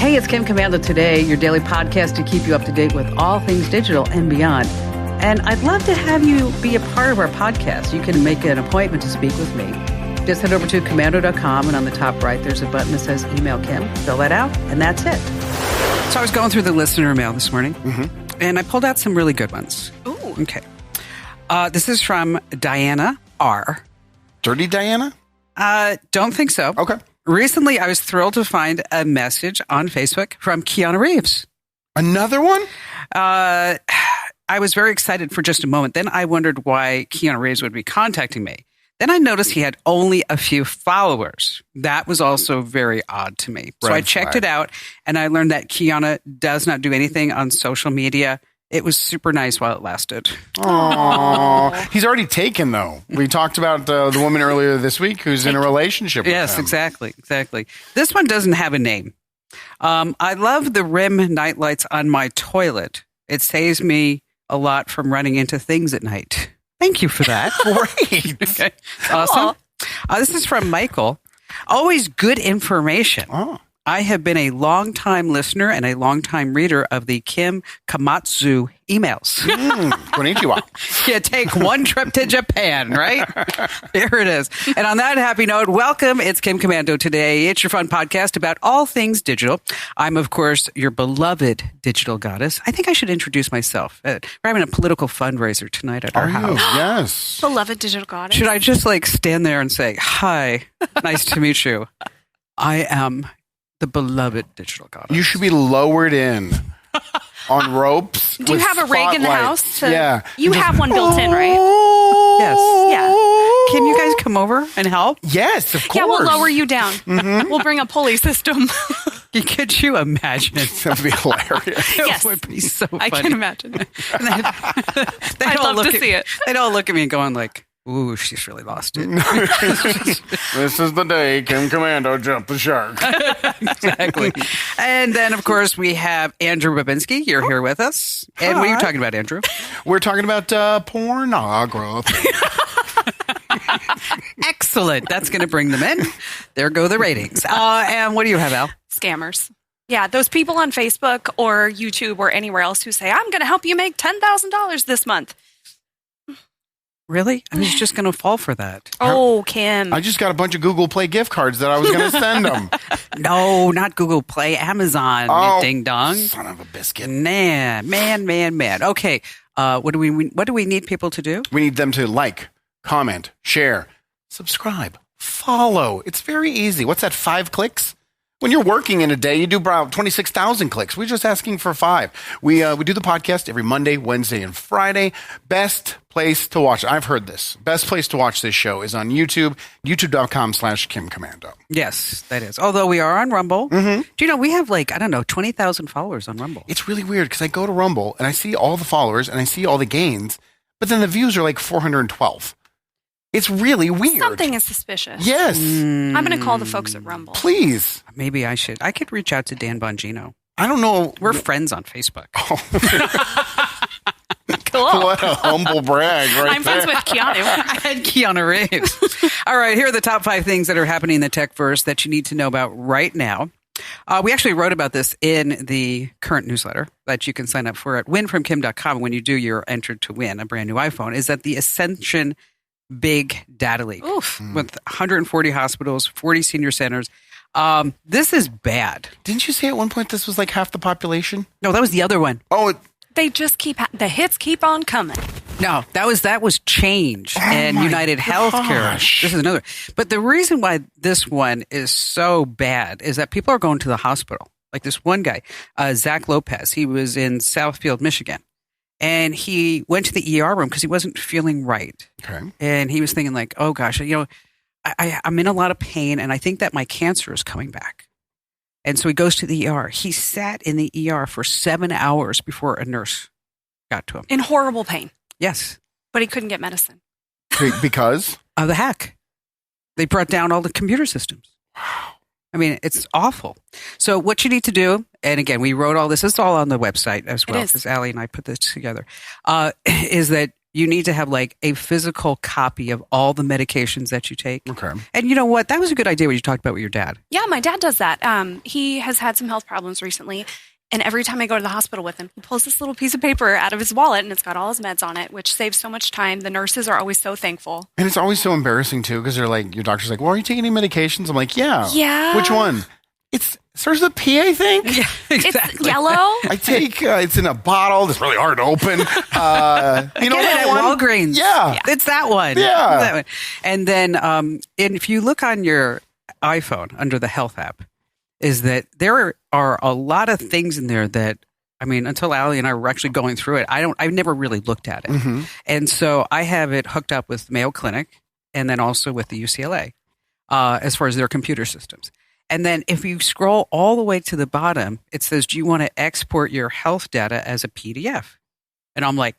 Hey, it's Kim Commando Today, your daily podcast to keep you up to date with all things digital and beyond. And I'd love to have you be a part of our podcast. You can make an appointment to speak with me. Just head over to commando.com, and on the top right, there's a button that says Email Kim. Fill that out, and that's it. So I was going through the listener mail this morning, and I pulled out some really good ones. Ooh. Okay. This is from Diana R. Dirty Diana? Don't think so. Okay. Recently, I was thrilled to find a message on Facebook from Keanu Reeves. Another one? I was very excited for just a moment. Then I wondered why Keanu Reeves would be contacting me. Then I noticed he had only a few followers. That was also very odd to me. So I checked it out, and I learned that Keanu does not do anything on social media. It was super nice while it lasted. Oh, he's already taken, though. We talked about the woman earlier this week who's in a relationship with him. Yes, exactly. This one doesn't have a name. I love the rim nightlights on my toilet. It saves me a lot from running into things at night. Thank you for that. Great. Okay. Awesome. This is from Michael. Always good information. Oh. I have been a long-time listener and a long-time reader of the Kim Komatsu emails. Konnichiwa. You take one trip to Japan, right? There it is. And on that happy note, welcome. It's Kim Commando Today. It's your fun podcast about all things digital. I'm, of course, your beloved digital goddess. I think I should introduce myself. We're having a political fundraiser tonight at our house. Yes. Beloved digital goddess. Should I just stand there and say, hi, nice to meet you. I am the beloved digital goddess. You should be lowered in on ropes. Do you have a rig in the house? Yeah. You have one built in, right? Yes. Yeah. Can you guys come over and help? Yes, of course. Yeah, we'll lower you down. We'll bring a pulley system. Could you imagine? That'd be hilarious. Yes. It would be so funny. I can imagine. I'd love to see it. They'd all look at me and going like, ooh, she's really lost it. This is the day Kim Commando jumped the shark. Exactly. And then, of course, we have Andrew Babinski. You're here with us. And what are you talking about, Andrew? We're talking about pornography. Excellent. That's going to bring them in. There go the ratings. And what do you have, Al? Scammers. Yeah, those people on Facebook or YouTube or anywhere else who say, I'm going to help you make $10,000 this month. Really? I was just going to fall for that. Oh, Kim. I just got a bunch of Google Play gift cards that I was going to send them. No, not Google Play, Amazon, you ding dong. Son of a biscuit. Man. Okay. What do we need people to do? We need them to like, comment, share, subscribe, follow. It's very easy. What's that, 5 clicks? When you're working in a day, you do about 26,000 clicks. We're just asking for 5. We do the podcast every Monday, Wednesday, and Friday. Best place to watch. I've heard this. Best place to watch this show is on YouTube, youtube.com/Kim Commando. Yes, that is. Although we are on Rumble. Do you know, we have 20,000 followers on Rumble. It's really weird because I go to Rumble and I see all the followers and I see all the gains, but then the views are 412. It's really weird. Something is suspicious. Yes. I'm going to call the folks at Rumble. Please. Maybe I should. I could reach out to Dan Bongino. I don't know. We're friends on Facebook. Cool. What a humble brag I'm friends with Keanu. I had Keanu Reeves. All right, here are the top 5 things that are happening in the techverse that you need to know about right now. We actually wrote about this in the current newsletter that you can sign up for at winfromkim.com. When you do, you're entered to win a brand new iPhone. Is that the Ascension big data leak with 140 hospitals, 40 senior centers. This is bad. Didn't you say at one point this was half the population? No, that was the other one. Oh, They just the hits keep on coming. No, that was Change and United Healthcare. This is another. But the reason why this one is so bad is that people are going to the hospital. Like this one guy, Zach Lopez, he was in Southfield, Michigan. And he went to the ER room because he wasn't feeling right. Okay. And he was thinking oh gosh, I'm in a lot of pain and I think that my cancer is coming back. And so he goes to the ER. He sat in the ER for 7 hours before a nurse got to him. In horrible pain. Yes. But he couldn't get medicine. Because? Of the hack. They brought down all the computer systems. Wow. I mean, it's awful. So what you need to do, and again, we wrote all this. It's all on the website as well, because Allie and I put this together, is that you need to have like a physical copy of all the medications that you take. Okay. And you know what? That was a good idea what you talked about with your dad. Yeah, my dad does that. He has had some health problems recently. And every time I go to the hospital with him, he pulls this little piece of paper out of his wallet and it's got all his meds on it, which saves so much time. The nurses are always so thankful. And it's always so embarrassing too, because they're like, your doctor's like, well, are you taking any medications? I'm like, yeah. Yeah. Which one? It starts with a P, I think. Yeah, It's yellow. I take, it's in a bottle. It's really hard to open. You know Get it that at one? Yeah. Walgreens. It's that one. Yeah. That one. And then and if you look on your iPhone under the health app, is that there are a lot of things in there that, I mean, until Allie and I were actually going through it, I've never really looked at it. Mm-hmm. And so I have it hooked up with Mayo Clinic and then also with the UCLA as far as their computer systems. And then if you scroll all the way to the bottom, it says, do you want to export your health data as a PDF? And I'm like,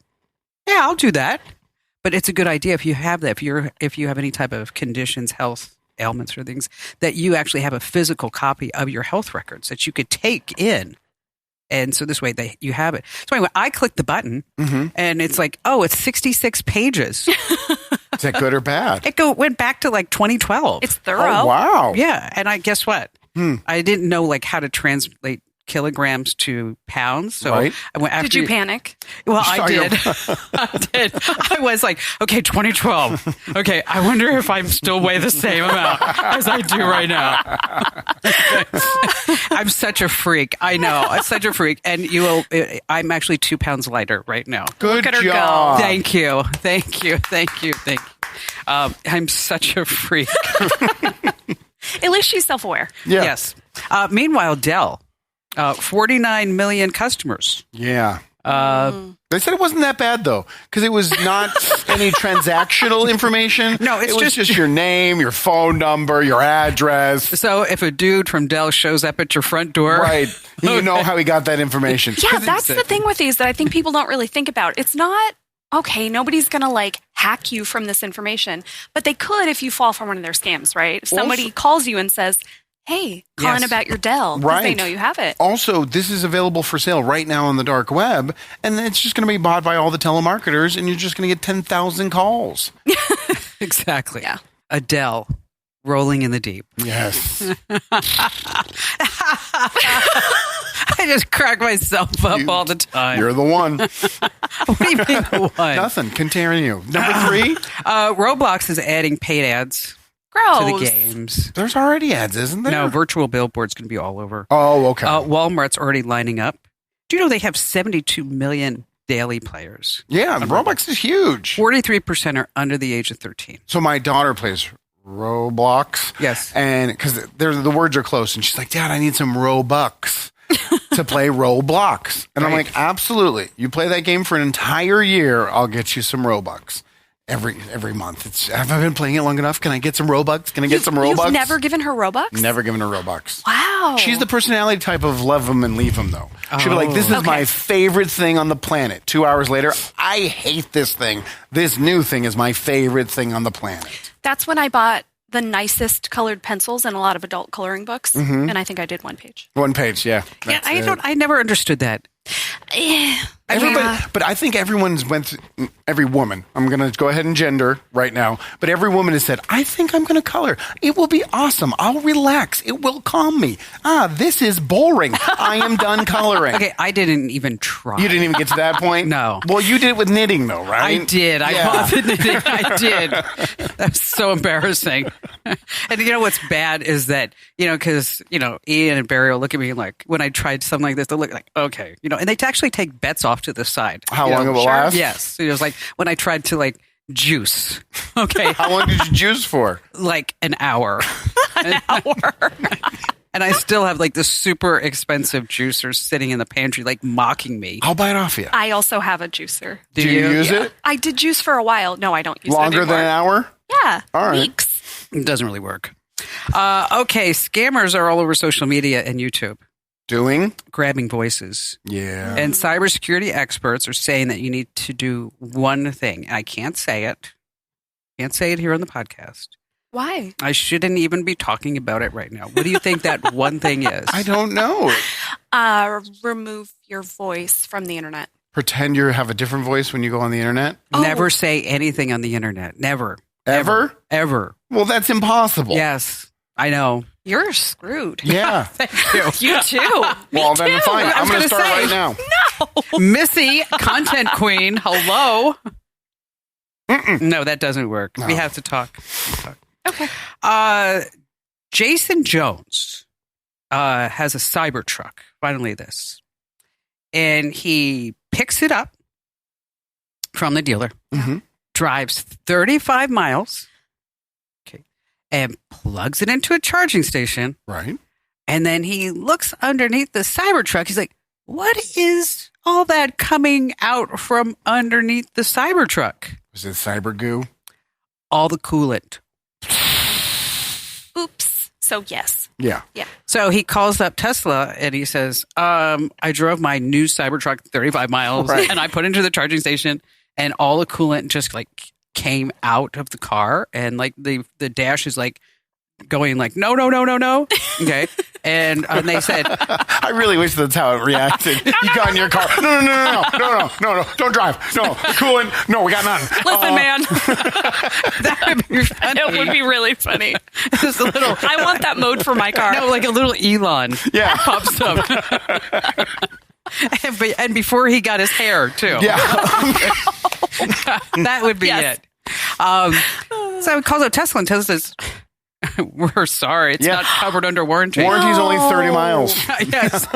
yeah, I'll do that. But it's a good idea if you have that, if you have any type of conditions, health ailments or things, that you actually have a physical copy of your health records that you could take in. And so this way you have it. So anyway, I clicked the button and it's like, oh, it's 66 pages. Is that good or bad? It went back to like 2012. It's thorough. Oh, wow. Yeah. And guess what? I didn't know like how to translate kilograms to pounds. So Right. I went after Did you panic? Well, You I saw your- did. I did. I was like, okay, 2012. Okay, I wonder if I still weigh the same amount as I do right now. I'm such a freak. I know. I'm such a freak. And I'm actually 2 pounds lighter right now. Good at her go. job. Thank you. Thank you. Thank you. Thank you. I'm such a freak. At least she's self-aware. Yeah. Yes. Meanwhile, Dell, 49 million customers. Yeah. They said it wasn't that bad though, because it was not any transactional information. No, it's it was just- your name, your phone number, your address. So if a dude from Dell shows up at your front door, Right. You know how he got that information. Yeah, that's the thing with these that I think people don't really think about. It's not, okay, nobody's going to like hack you from this information, but they could if you fall for one of their scams, right? If somebody Also- calls you and says, hey, calling Yes. about your Dell, because they Right. know you have it. Also, this is available for sale right now on the dark web, and it's just going to be bought by all the telemarketers, and you're just going to get 10,000 calls. exactly. Yeah. Adele, rolling in the deep. Yes. I just crack myself up all the time. You're the one. What do you mean the one? Nothing. Continue. Number 3, Roblox is adding paid ads Gross. to the games. there's already ads, isn't there? No, virtual billboards can be all over. Oh, okay. Walmart's already lining up. Do you know they have 72 million daily players? Yeah, Roblox is huge. 43% are under the age of 13. So my daughter plays Roblox. Yes. And because the words are close, and she's like, Dad, I need some Robux to play Roblox. And I'm Right. like, absolutely. You play that game for an entire year, I'll get you some Robux. Every month. Have I been playing it long enough? Can I get some Robux? Can I get some Robux? You've never given her Robux? Never given her Robux. Wow. She's the personality type of love them and leave them, though. She'll be like, this is Okay. my favorite thing on the planet. 2 hours later, I hate this thing. This new thing is my favorite thing on the planet. That's when I bought the nicest colored pencils and a lot of adult coloring books. Mm-hmm. And I think I did one page. One page, yeah. Yeah, That's it. I never understood that. Everybody, but I think everyone's went through, every woman, I'm going to go ahead and gender right now, but every woman has said, I think I'm going to color. It will be awesome. I'll relax. It will calm me. This is boring. I am done coloring. Okay, I didn't even try. You didn't even get to that point? No. Well, you did it with knitting, though, right? I did. I Yeah. bought the knitting. I did. That's so embarrassing. And you know what's bad is that, because, Ian and Barry will look at me like, when I tried something like this, they'll look like, okay, and they actually take bets off to the side. How long it will last? Yes. It was like when I tried to juice. Okay. How long did you juice for? Like an hour. And I still have this super expensive juicer sitting in the pantry, mocking me. I'll buy it off you. I also have a juicer. Do you use it? I did juice for a while. No, I don't use Longer it than anymore. an hour? Yeah. All right. Weeks. It doesn't really work. Okay. Scammers are all over social media and YouTube, Doing? grabbing voices. Yeah. And cybersecurity experts are saying that you need to do one thing. I can't say it. Can't say it here on the podcast. Why? I shouldn't even be talking about it right now. What do you think that one thing is? I don't know. Remove your voice from the internet. pretend you have a different voice when you go on the internet? Never say anything on the internet. Never. Ever? Ever. Well, that's impossible. Yes, I know. You're screwed. Yeah. Thank you. You too. Well, then fine. I I'm was going to gonna start say. right now. Missy, content queen. Hello. No, that doesn't work. No. We have to talk. Okay. Jason Jones has a Cybertruck. Finally, this. And he picks it up from the dealer, drives 35 miles, and plugs it into a charging station. Right. And then he looks underneath the Cybertruck. He's like, what is all that coming out from underneath the Cybertruck? Was it cyber goo? All the coolant. Oops. So yes. Yeah. So he calls up Tesla and he says, I drove my new Cybertruck 35 miles and I put it into the charging station and all the coolant just like came out of the car and like the dash is like going like, no. Okay. And they said, I really wish that's how it reacted. You got in your car. No. Don't drive. No. Coolant. No, we got nothing. Listen, man. that would be funny. It would be really funny. Just a little, I want that mode for my car. no, like a little Elon pops up. and before he got his hair too. Yeah. That would be it. So he calls up Tesla and Tesla says, we're sorry. It's not covered under warranty. Warranty's only 30 miles. Yes.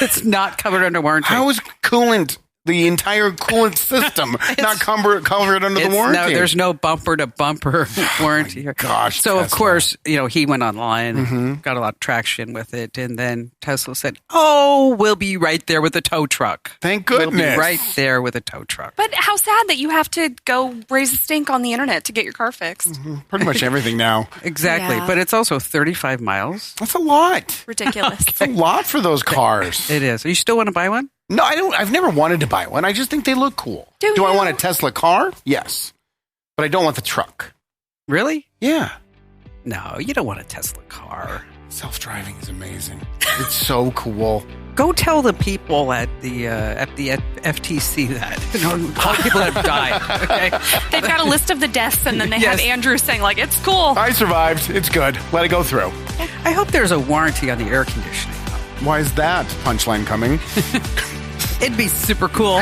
It's not covered under warranty. How is coolant, the entire coolant system, not covered under the warranty? No, there's no bumper to bumper warranty here. Gosh. So, of Tesla. course, he went online, got a lot of traction with it. And then Tesla said, oh, we'll be right there with the tow truck. Thank goodness. We'll be right there with a tow truck. But how sad that you have to go raise a stink on the internet to get your car fixed. Pretty much everything now. Exactly. Yeah. But it's also 35 miles. That's a lot. Ridiculous. It's a lot for those cars. It is. You still want to buy one? No, I don't. I've never wanted to buy one. I just think they look cool. Do I want a Tesla car? Yes. But I don't want the truck. Really? Yeah. No, you don't want a Tesla car. Self-driving is amazing. It's so cool. Go tell the people at the FTC that. All the people that have died. Okay? They've got a list of the deaths, and then they have Andrew saying, like, it's cool. I survived. It's good. Let it go through. I hope there's a warranty on the air conditioning. Why is that punchline coming? It'd be super cool.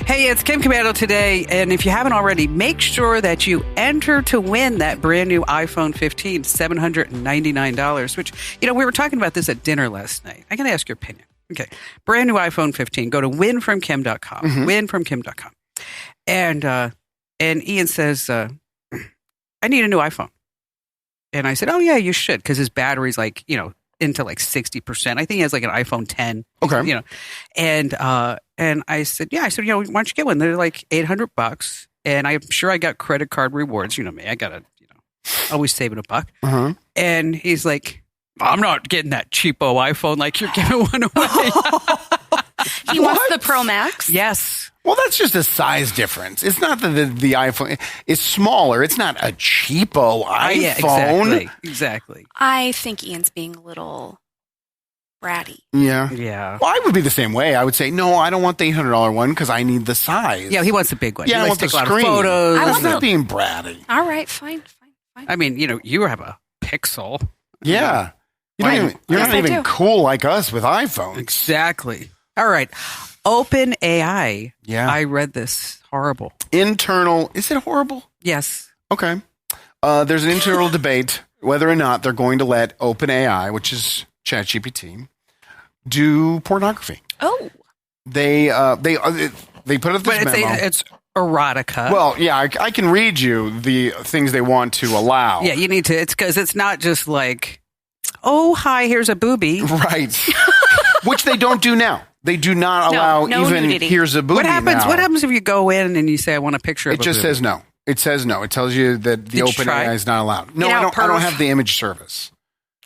Hey, it's Kim Commando today, and if you haven't already, make sure that you enter to win that brand new iPhone 15, $799, which, we were talking about this at dinner last night. I gotta ask your opinion. Okay. Brand new iPhone 15. Go to winfromkim.com. Winfromkim.com. And Ian says, I need a new iPhone. And I said, oh, yeah, you should, because his battery's like, into like 60%. I think he has like an iPhone 10. Okay. And I said, why don't you get one? They're like $800. And I'm sure I got credit card rewards. You know me. I got to, always saving $1. Uh-huh. And he's like, I'm not getting that cheapo iPhone like you're giving one away. He wants the Pro Max? Yes. Well, that's just a size difference. It's not that the iPhone is smaller. It's not a cheapo iPhone. Yeah, exactly. I think Ian's being a little bratty. Yeah. Yeah. Well, I would be the same way. I would say, no, I don't want the $800 one because I need the size. Yeah, he wants the big one. Yeah, he I likes want to the take a lot of screen. photos. That's not being bratty. All right, fine. I mean, you have a Pixel. Yeah. You're not even cool like us with iPhones. Exactly. All right. OpenAI. Yeah. I read this. Horrible. Internal. Is it horrible? Yes. Okay. There's an internal debate whether or not they're going to let OpenAI, which is ChatGPT, do pornography. Oh. They put it this memo. It's erotica. Well, yeah, I can read you the things they want to allow. Yeah, you need to. It's because it's not just like, oh, hi, here's a boobie. Right. Which they don't do now. They do not allow no even nudity. Here's a booby. What happens? now. What happens if you go in and you say, I want a picture of It a just boobie? says no. It says no. It tells you that the Did you try? OpenAI is not allowed. No, Get out, I don't perv. have the image service.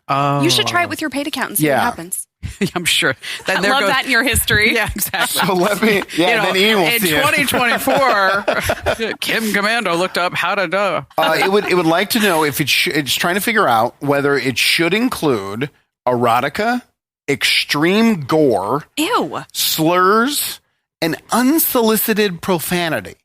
Oh. You should try it with your paid account and see what happens. I'm sure. Then I love that in your history. Yeah, exactly. So let me. Yeah, then Ian will in see it. 2024, Kim Commando looked up how to do. It would like to know if it's trying to figure out whether it should include erotica, extreme gore, Ew. slurs, and unsolicited profanity.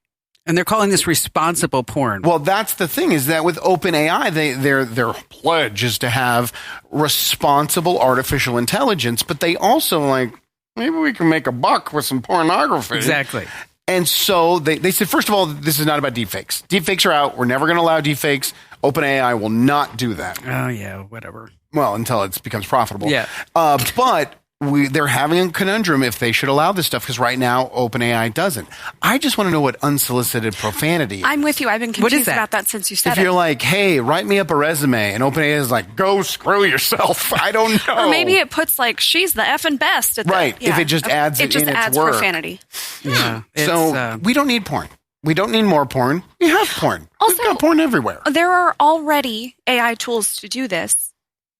And they're calling this responsible porn. Well, that's the thing, is that with OpenAI, their pledge is to have responsible artificial intelligence, but they also maybe we can make a buck with some pornography. Exactly. And so they said, first of all, this is not about deepfakes. Deepfakes are out. We're never going to allow deepfakes. OpenAI will not do that. Oh, yeah, whatever. Well, until it becomes profitable. Yeah. But they're having a conundrum if they should allow this stuff, because right now OpenAI doesn't. I just want to know what unsolicited profanity is. I'm with you. I've been What is confused that? about that since you said If it. you're like, hey, write me up a resume, and OpenAI is like, go screw yourself. I don't know. Or maybe it puts she's the effing best. At Right. The, If it just adds it just in its adds work. profanity. Yeah. So we don't need porn. We don't need more porn. We have porn. Also- We've got porn everywhere. There are already AI tools to do this.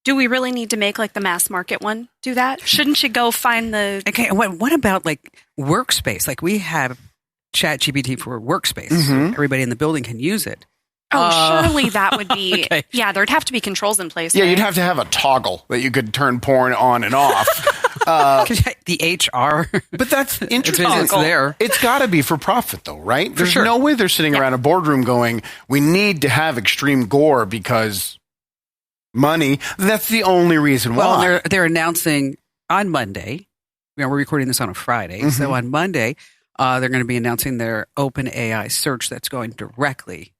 Do we really need to make the mass market one do that? Shouldn't you go find the... Okay, what about workspace? We have ChatGPT for workspace. So everybody in the building can use it. surely that would be... Okay. Yeah, there'd have to be controls in place. Yeah, right? you'd have to have a toggle that you could turn porn on and off. The HR. But that's interesting. It's there. It's got to be for profit, though, right? There's sure. no way they're sitting around a boardroom going, we need to have extreme gore because money. That's the only reason Well, why. they're announcing on Monday. We're recording this on a Friday. So on Monday, they're going to be announcing their OpenAI search that's going directly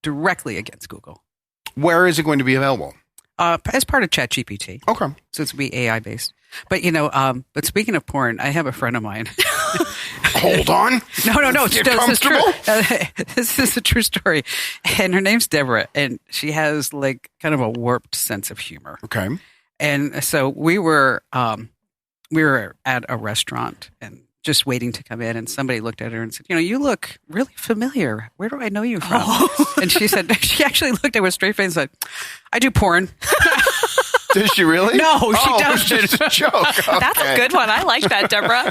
against Google. Where is it going to be available? As part of ChatGPT. Okay. So it's be AI based. But but speaking of porn, I have a friend of mine. Hold on. No. Get This is true. comfortable? This is a true story. And her name's Deborah, and she has kind of a warped sense of humor. Okay. And so we were at a restaurant and just waiting to come in, and somebody looked at her and said, you look really familiar. Where do I know you from? And she said, she actually looked at her with a straight face and said, I do porn. Does she really? No, she It was doesn't. just a joke. Okay. That's a good one. I like that, Deborah.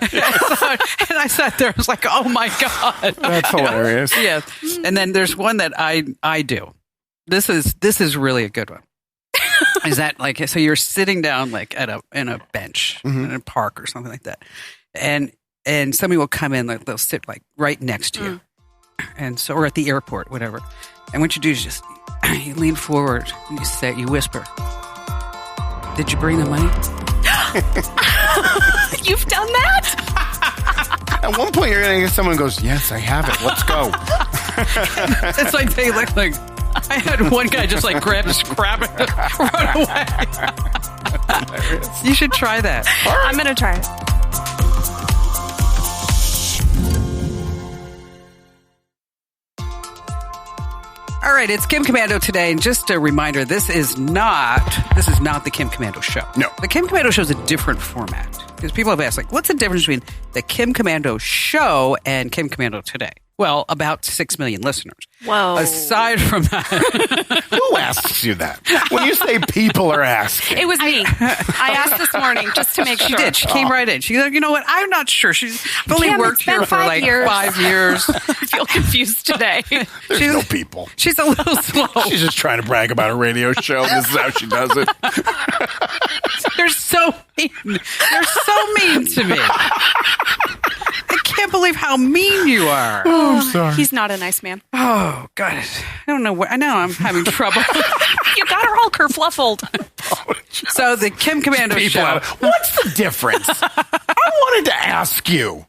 And I sat there, I was like, oh my God. That's hilarious. Yeah. And then there's one that I do. This is really a good one. Is that so you're sitting down in a bench in a park or something like that. And somebody will come in, they'll sit right next to you. And so, or at the airport, whatever. And what you do is just you lean forward and you whisper, did you bring the money? You've done that? At one point, you're going to get someone who goes, yes, I have it. Let's go. It's like they look like I had one guy just grab his crap and run away. You should try that. I'm going to try it. All right, it's Kim Commando today, and just a reminder, this is not the Kim Commando show. No. The Kim Commando show is a different format, because people have asked, what's the difference between the Kim Commando show and Kim Commando today? Well, about 6 million listeners. Whoa. Aside from that, Who asks you that? When you say people are asking. It was me. I asked this morning just to make she sure. did. She came right in. She's like, you know what? I'm not sure. She's only Kim, worked it's been here for 5 years. 5 years. I feel confused today. There's no people. She's a little slow. She's just trying to brag about her radio show. This is how she does it. They're so mean. They're so mean to me. I can't believe how mean you are. Oh, I'm sorry. He's not a nice man. Oh, God. I don't know what. I know I'm having trouble. You got her all kerfluffled. So the Kim Commando show. What's the difference? I wanted to ask you.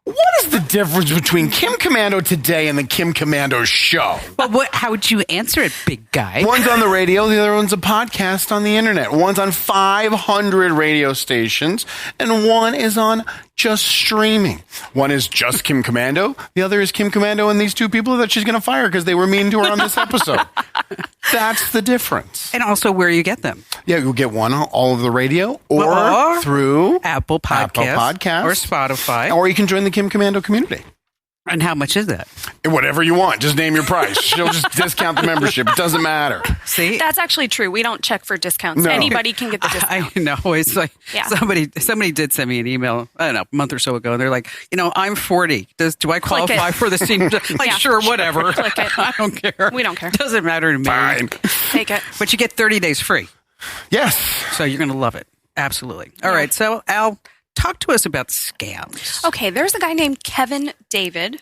What is the difference between Kim Commando today and the Kim Commando show? But how would you answer it, big guy? One's on the radio, the other one's a podcast on the internet. One's on 500 radio stations, and one is on just streaming. One is just Kim Commando. The other is Kim Commando and these two people that she's going to fire because they were mean to her on this episode. That's the difference. And also where you get them. Yeah, you'll get one on all of the radio or through Apple Podcasts. Or Or Spotify. Or you can join the Kim Commando community. And how much is that? Whatever you want. Just name your price. She'll just discount the membership. It doesn't matter. See? That's actually true. We don't check for discounts. No. Anybody can get the discount. I know. It's like somebody did send me an email, I don't know, a month or so ago, and they're like, I'm 40. Do I qualify for the senior? Like, sure, whatever. Click it. I don't care. We don't care. Doesn't matter to me. Fine. Take it. But you get 30 days free. Yes. So you're going to love it. Absolutely. All right. So, Al, talk to us about scams. Okay. There's a guy named Kevin David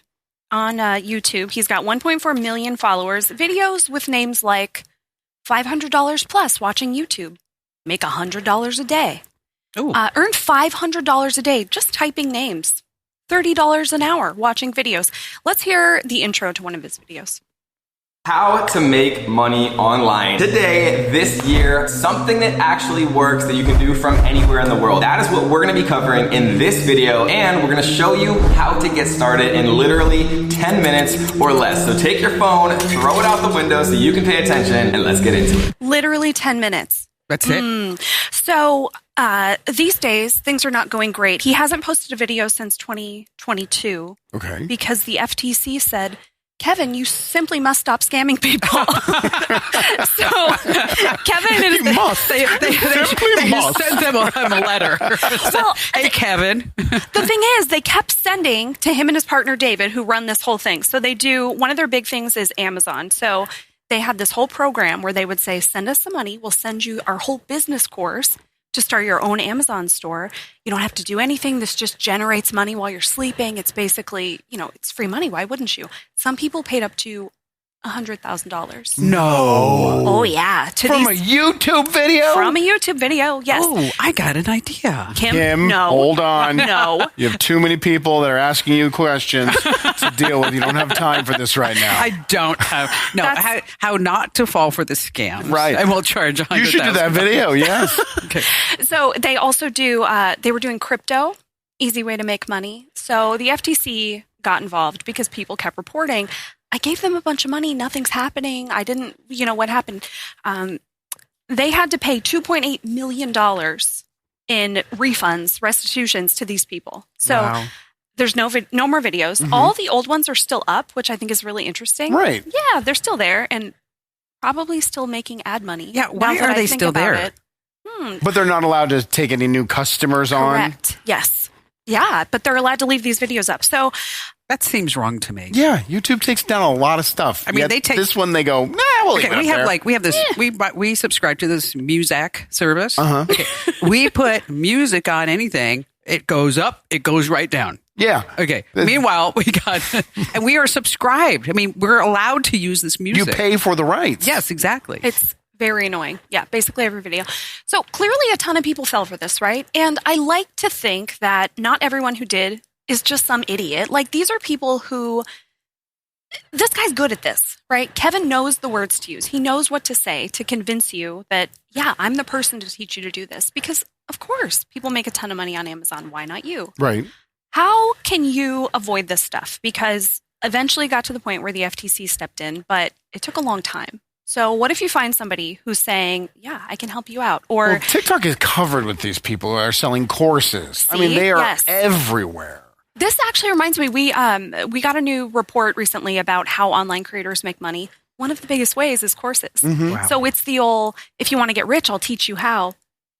on YouTube. He's got 1.4 million followers. Videos with names like $500 plus watching YouTube. Make $100 a day. Ooh. Earn $500 a day just typing names. $30 an hour watching videos. Let's hear the intro to one of his videos. How to make money online. Today, this year, something that actually works that you can do from anywhere in the world. That is what we're gonna be covering in this video, and we're gonna show you how to get started in literally 10 minutes or less. So take your phone, throw it out the window so you can pay attention, and let's get into it. Literally 10 minutes. That's it? So these days, things are not going great. He hasn't posted a video since 2022 because the FTC said, Kevin, you simply must stop scamming people. So, Kevin and they sent him a letter. Well, hey, Kevin. The thing is, they kept sending to him and his partner, David, who run this whole thing. So they do, one of their big things is Amazon. So they had this whole program where they would say, send us some money. We'll send you our whole business course to start your own Amazon store. You don't have to do anything. This just generates money while you're sleeping. It's basically, it's free money. Why wouldn't you? Some people paid up to $100,000. No. Oh, yeah. From a YouTube video? From a YouTube video, yes. Oh, I got an idea. Kim, no. hold on. No. You have too many people that are asking you questions to deal with. You don't have time for this right now. I don't have. No, how not to fall for the scams. Right. I will charge $100,000. You should do that video, yes. Okay. So they also do, they were doing crypto, easy way to make money. So the FTC got involved because people kept reporting, I gave them a bunch of money. Nothing's happening. I didn't, what happened? They had to pay $2.8 million in refunds, restitutions to these people. So there's no more videos. Mm-hmm. All the old ones are still up, which I think is really interesting. Right. Yeah, they're still there and probably still making ad money. Yeah, why are they still there? But they're not allowed to take any new customers on? Correct. Yes. Yeah, but they're allowed to leave these videos up. So that seems wrong to me. Yeah, YouTube takes down a lot of stuff. I mean, yet they take this one. They go, we'll leave it up there. We have this. We subscribe to this Muzak service. Okay. We put music on anything. It goes up. It goes right down. Yeah. Okay. Meanwhile, and we are subscribed. I mean, we're allowed to use this music. You pay for the rights. Yes, exactly. It's very annoying. Yeah, basically every video. So clearly a ton of people fell for this, right? And I like to think that not everyone who did is just some idiot. Like, these are people who, this guy's good at this, right? Kevin knows the words to use. He knows what to say to convince you that, yeah, I'm the person to teach you to do this. Because, of course, people make a ton of money on Amazon. Why not you? Right. How can you avoid this stuff? Because eventually got to the point where the FTC stepped in, but it took a long time. So what if you find somebody who's saying, yeah, I can help you out? Or TikTok is covered with these people who are selling courses. See? I mean, they are everywhere. This actually reminds me, we got a new report recently about how online creators make money. One of the biggest ways is courses. Mm-hmm. Wow. So it's the old, if you want to get rich, I'll teach you how.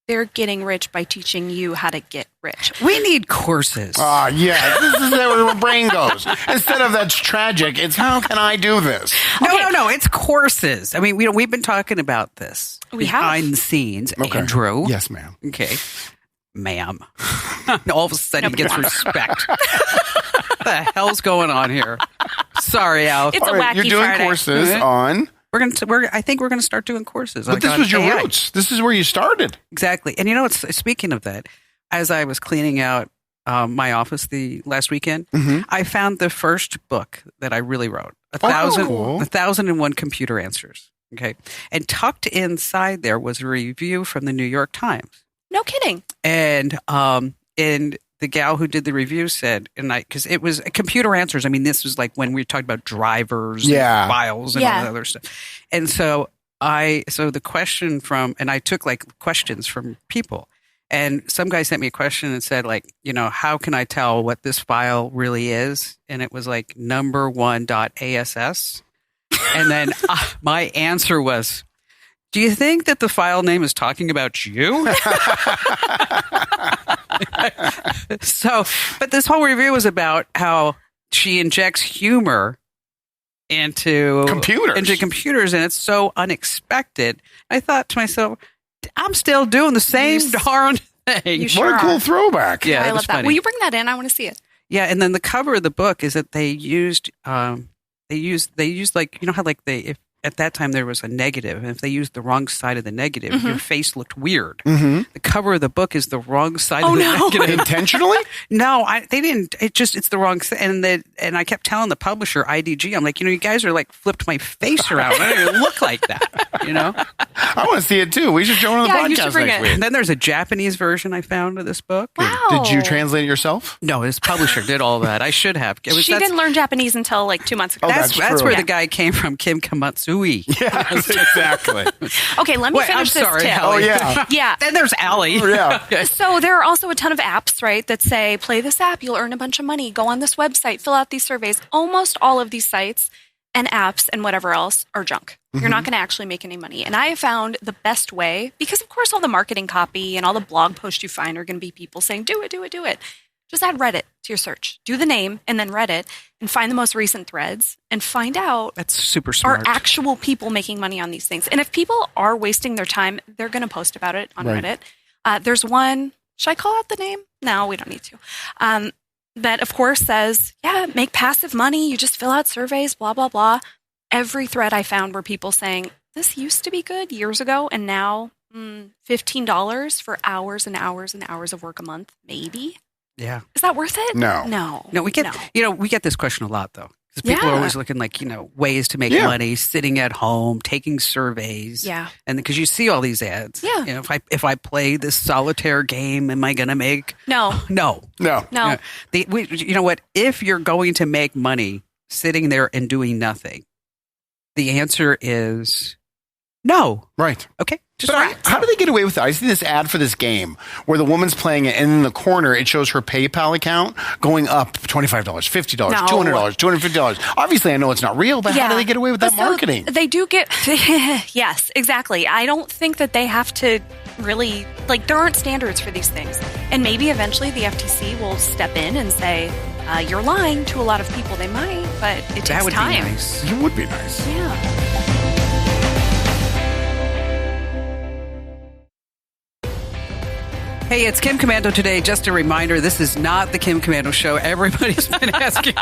They're getting rich by teaching you how to get rich. We need courses. Yeah. This is where my brain goes. Instead of that's tragic, it's how can I do this? No. It's courses. I mean, we've been talking about this behind the scenes. Okay. Andrew. Yes, ma'am. Okay. Ma'am. All of a sudden he gets respect. What the hell's going on here? Sorry, Al. It's a wacky You're doing Friday. courses on... I think we're going to start doing courses. But this was your roots. This is where you started. Exactly. And speaking of that, as I was cleaning out my office the last weekend, I found the first book that I really wrote, 1,001 Computer Answers. Okay. And tucked inside there was a review from the New York Times. No kidding. And the gal who did the review said, because it was computer answers. I mean, this was like when we talked about drivers, and files, and all that other stuff. And so the question and I took like questions from people, And some guy sent me a question and said, like, how can I tell what this file really is? And it was like number1.ass. And then my answer was, do you think that the file name is talking about you? But this whole review was about how she injects humor into computers, and it's so unexpected. I thought to myself, I'm still doing the same darn thing. What a cool throwback. Yeah, I love that. funny. Will you bring that in? I want to see it. Yeah, and then the cover of the book is that they used like, how like if at that time there was a negative, and if they used the wrong side of the negative, your face looked weird. Mm-hmm. The cover of the book is the wrong side of the negative. Intentionally? No, they didn't. It's the wrong thing. And I kept telling the publisher, IDG, I'm like, you guys are like flipped my face around. I don't even look like that, I want to see it too. We should show it on the podcast next week. And then there's a Japanese version I found of this book. Wow. Did you translate it yourself? No, his publisher did all that. I should have. She didn't learn Japanese until like 2 months ago. That's where the guy came from, Kim Kamatsui. Yes, exactly. Okay, let me finish this tip. Oh, yeah. Yeah. Then there's Allie. Yeah. So there are also a ton of apps, right, that say, play this app, you'll earn a bunch of money. Go on this website, fill out these surveys. Almost all of these sites and apps and whatever else are junk. You're not going to actually make any money. And I have found the best way, because of course all the marketing copy and all the blog posts you find are going to be people saying, do it, do it, do it. Just add Reddit to your search. Do the name and then Reddit and find the most recent threads and find out. That's super smart. Are actual people making money on these things? And if people are wasting their time, they're going to post about it on Reddit. There's one, should I call out the name? No, we don't need to. That, of course, says, make passive money. You just fill out surveys, blah, blah, blah. Every thread I found were people saying, this used to be good years ago, and now $15 for hours and hours and hours of work a month, maybe. Yeah. Is that worth it? No. We get we get this question a lot though. Because people are always looking like, ways to make money, sitting at home, taking surveys. Yeah. And because you see all these ads. Yeah. If I play this solitaire game, am I going to make? No. No. You know what? If you're going to make money sitting there and doing nothing, the answer is no. Right. Okay. How do they get away with that? I see this ad for this game where the woman's playing it, and in the corner it shows her PayPal account going up $25, $50, $200, $250. Obviously, I know it's not real, but how do they get away with that marketing? They do get, yes, exactly. I don't think that they have to really, there aren't standards for these things. And maybe eventually the FTC will step in and say, you're lying to a lot of people. They might, but it takes time. That would be nice. It would be nice. Yeah. Hey, it's Kim Commando today. Just a reminder, this is not the Kim Commando show. Everybody's been asking.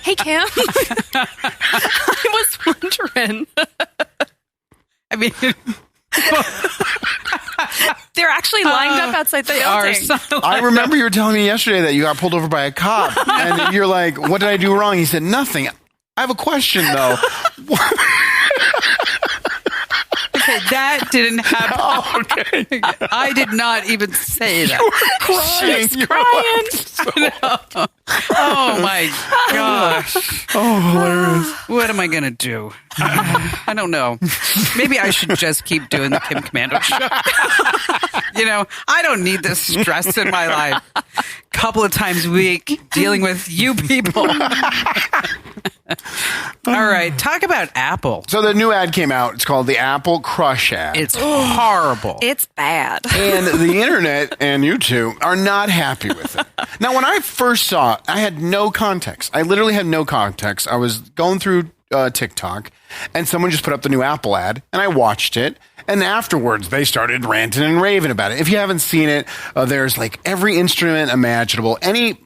Hey, Kim. I was wondering. I mean, they're actually lined up outside the building. I remember you were telling me yesterday that you got pulled over by a cop, and you're like, what did I do wrong? He said, nothing. I have a question, though. Okay, that didn't happen. Oh, okay. I did not even say that. You were crying. No. Oh my gosh. Oh, hilarious. What am I going to do? I don't know. Maybe I should just keep doing the Kim Commando show. I don't need this stress in my life. Couple of times a week dealing with you people. All right, talk about Apple. So the new ad came out. It's called the Apple Crush ad. It's horrible. It's bad. And the internet and you two are not happy with it. Now, when I first saw it, I had no context. I literally had no context. I was going through TikTok, and someone just put up the new Apple ad, and I watched it. And afterwards, they started ranting and raving about it. If you haven't seen it, there's like every instrument imaginable, any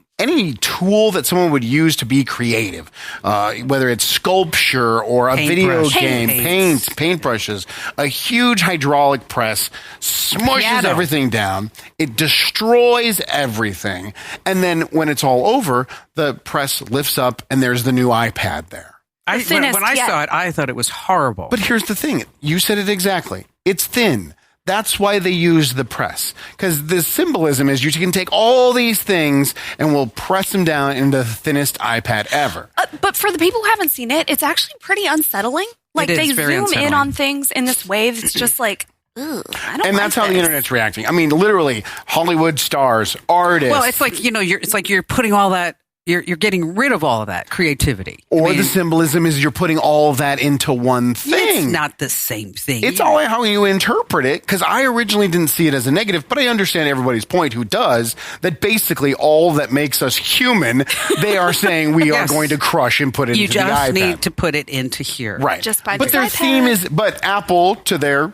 tool that someone would use to be creative, whether it's sculpture or a video game, paintbrushes, a huge hydraulic press smushes everything down. It destroys everything. And then when it's all over, the press lifts up and there's the new iPad there. When I saw it, I thought it was horrible. But here's the thing. You said it exactly. It's thin. That's why they use the press. Because the symbolism is you can take all these things and we'll press them down into the thinnest iPad ever. But for the people who haven't seen it, it's actually pretty unsettling. Like they zoom in on things in this wave. It's just like, Ugh, I don't And that's how the internet's reacting. I mean, literally, Hollywood stars, artists. Well, it's like, you're putting all that, you're getting rid of all of that creativity. Or the symbolism is you're putting all of that into one thing. It's not the same thing. It's all how you interpret it, because I originally didn't see it as a negative, but I understand everybody's point who does, that basically all that makes us human, they are saying we are going to crush and put it into the iPad. You just need to put it into here. Right. Just buy but their theme is, but Apple, to their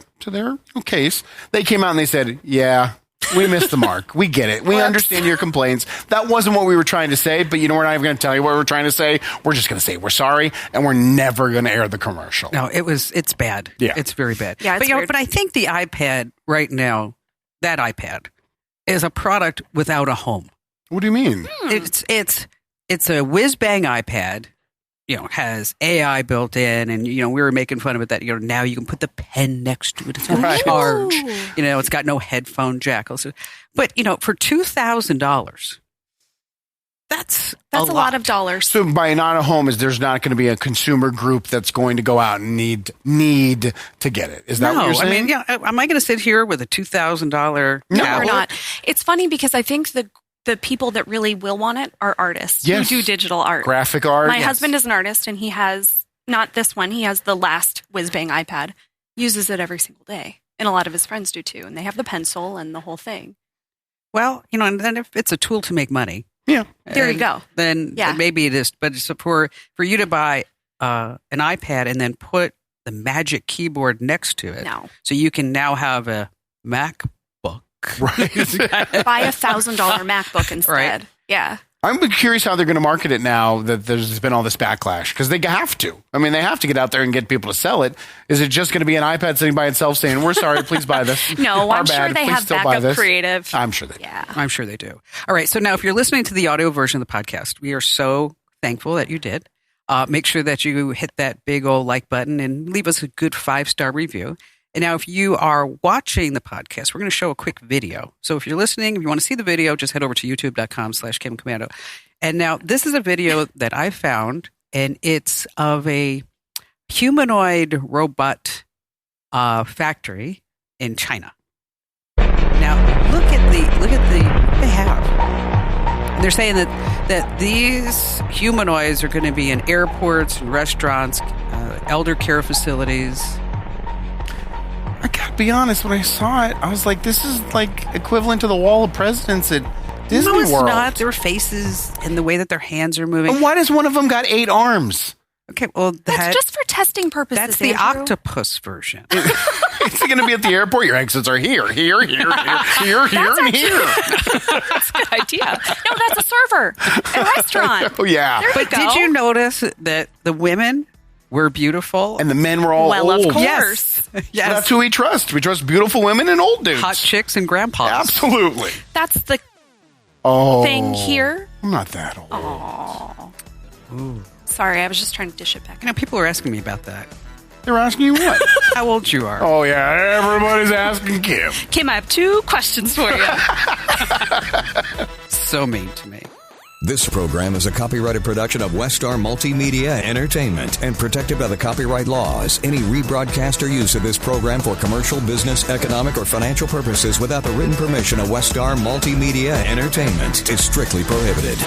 case, they came out and they said, yeah, we missed the mark. We get it. We understand your complaints. That wasn't what we were trying to say, but we're not even going to tell you what we're trying to say. We're just going to say we're sorry, and we're never going to air the commercial. No, it's bad. Yeah. It's very bad. Yeah, it's weird. But I think the iPad right now, that iPad, is a product without a home. What do you mean? It's a whiz-bang iPad. Has AI built in, and we were making fun of it that now you can put the pen next to it. It's going to charge. It's got no headphone jack. But for $2,000, that's a lot of dollars. So by not a home, there's not going to be a consumer group that's going to go out and need to get it. Is that what you're saying? I mean, am I going to sit here with a $2,000? No, we're not. It's funny because I think the people that really will want it are artists who do digital art. Graphic art. My husband is an artist, and he has, not this one, he has the last whiz-bang iPad. Uses it every single day. And a lot of his friends do too. And they have the pencil and the whole thing. Well, and then if it's a tool to make money. Yeah. There you go. Then maybe it is. But it's for you to buy an iPad and then put the magic keyboard next to it. No. So you can now have a MacBook. Right. Buy $1,000 MacBook instead. Right. Yeah. I'm curious how they're going to market it now that there's been all this backlash, because they have to. I mean, they have to get out there and get people to sell it. Is it just going to be an iPad sitting by itself saying, we're sorry, please buy this? No, I'm sure they have backup creative. I'm sure they do. Yeah. I'm sure they do. All right. So now if you're listening to the audio version of the podcast, we are so thankful that you did. Make sure that you hit that big old like button and leave us a good 5-star review. And now if you are watching the podcast, we're going to show a quick video. So if you're listening, if you want to see the video, just head over to youtube.com/KimCommando. And now this is a video that I found, and it's of a humanoid robot factory in China. Now look at what they have. And they're saying that these humanoids are going to be in airports and restaurants, elder care facilities. I gotta be honest, when I saw it, I was like, this is like equivalent to the Wall of Presidents at Disney No, it's World. not. Their faces and the way that their hands are moving. And why does one of them got 8 arms? Okay, well, that's just for testing purposes. That's the Andrew. octopus version. Is it going to be at the airport? Your exits are here, and here. That's a good idea. No, that's a server at a restaurant. Oh, yeah. There But you go. did you notice that the women were beautiful? And the men were all Well, old. of course. Yes. That's who we trust. We trust beautiful women and old dudes. Hot chicks and grandpas. Absolutely. That's the thing here. I'm not that old. Oh. Sorry, I was just trying to dish it back. People are asking me about that. They're asking you what? How old you are. Oh, yeah. Everybody's asking Kim. Kim, I have 2 questions for you. So mean to me. This program is a copyrighted production of Westar Multimedia Entertainment and protected by the copyright laws. Any rebroadcast or use of this program for commercial, business, economic, or financial purposes without the written permission of Westar Multimedia Entertainment is strictly prohibited.